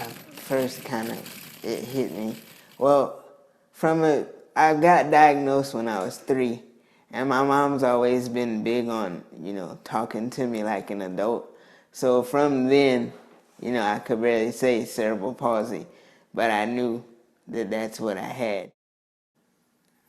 first it hit me. Well, I got diagnosed when I was 3, and my mom's always been big on, talking to me like an adult. So from then, I could barely say cerebral palsy, but I knew that that's what I had.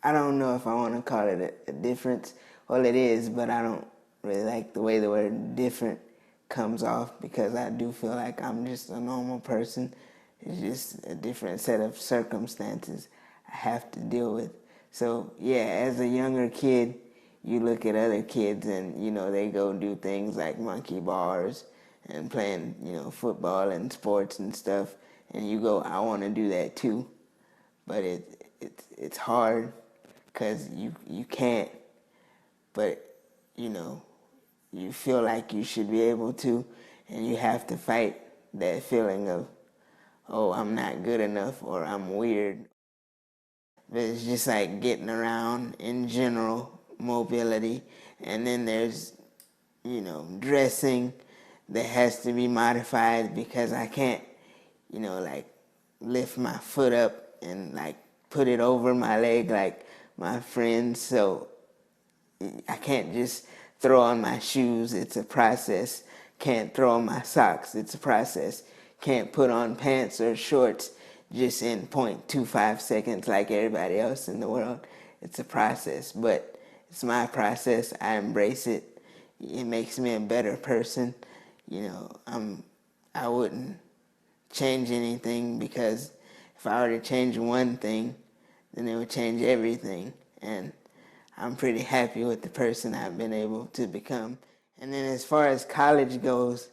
I don't know if I want to call it a difference. Well, it is, but I don't really like the way the word different comes off, because I do feel like I'm just a normal person. It's just a different set of circumstances I have to deal with. So yeah, as a younger kid, you look at other kids and, they go do things like monkey bars and playing, football and sports and stuff. And you go, I want to do that too. But it's hard because you can't. But, you feel like you should be able to, and you have to fight that feeling of, oh, I'm not good enough, or I'm weird. But it's just like getting around in general, mobility, and then there's, dressing that has to be modified because I can't, like lift my foot up and like put it over my leg like my friends. So I can't just throw on my shoes, it's a process. Can't throw on my socks, it's a process. Can't put on pants or shorts just in 0.25 seconds like everybody else in the world. It's a process, but it's my process. I embrace it. It makes me a better person. I wouldn't change anything, because if I were to change one thing, then it would change everything. And I'm pretty happy with the person I've been able to become. And then as far as college goes,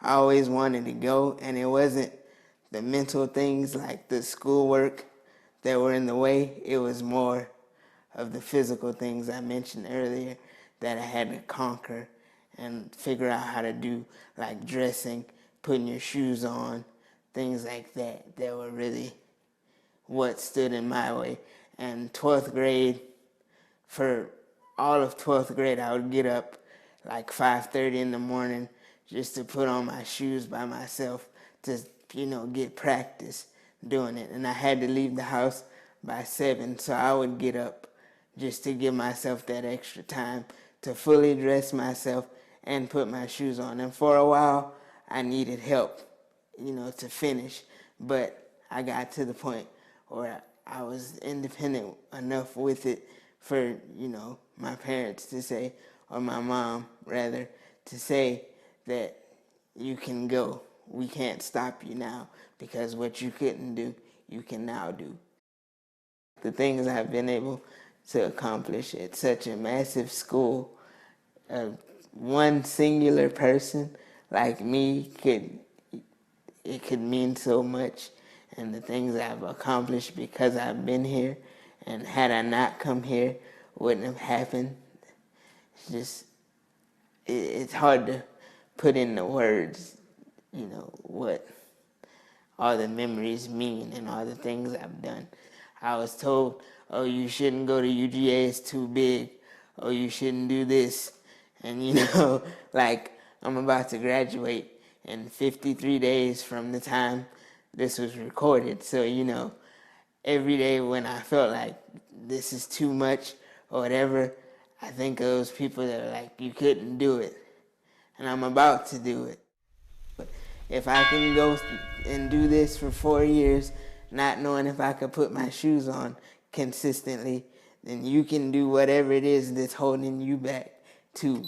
I always wanted to go, and it wasn't the mental things like the schoolwork that were in the way. It was more of the physical things I mentioned earlier that I had to conquer and figure out how to do, like dressing, putting your shoes on, things like that were really what stood in my way. And 12th grade, for all of 12th grade, I would get up like 5:30 in the morning just to put on my shoes by myself to, get practice doing it. And I had to leave the house by 7, so I would get up just to give myself that extra time to fully dress myself and put my shoes on. And for a while, I needed help, to finish. But I got to the point where I was independent enough with it for, my parents to say, or my mom rather, to say that you can go. We can't stop you now, because what you couldn't do, you can now do. The things I've been able to accomplish at such a massive school, one singular person like me could mean so much. And the things I've accomplished because I've been here, and had I not come here, wouldn't have happened. It's hard to put into words, what all the memories mean and all the things I've done. I was told, oh, you shouldn't go to UGA, it's too big. Oh, you shouldn't do this. And, like I'm about to graduate in 53 days from the time this was recorded. So, every day when I felt like this is too much or whatever, I think of those people that are like, you couldn't do it. And I'm about to do it. But if I can go and do this for 4 years, not knowing if I could put my shoes on consistently, then you can do whatever it is that's holding you back too.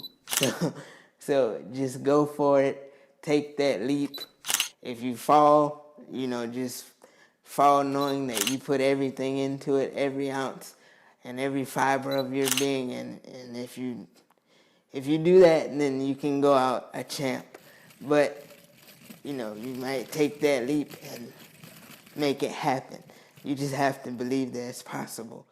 So just go for it. Take that leap. If you fall, just fall knowing that you put everything into it, every ounce and every fiber of your being. And if you do that, then you can go out a champ. But, you might take that leap and make it happen. You just have to believe that it's possible.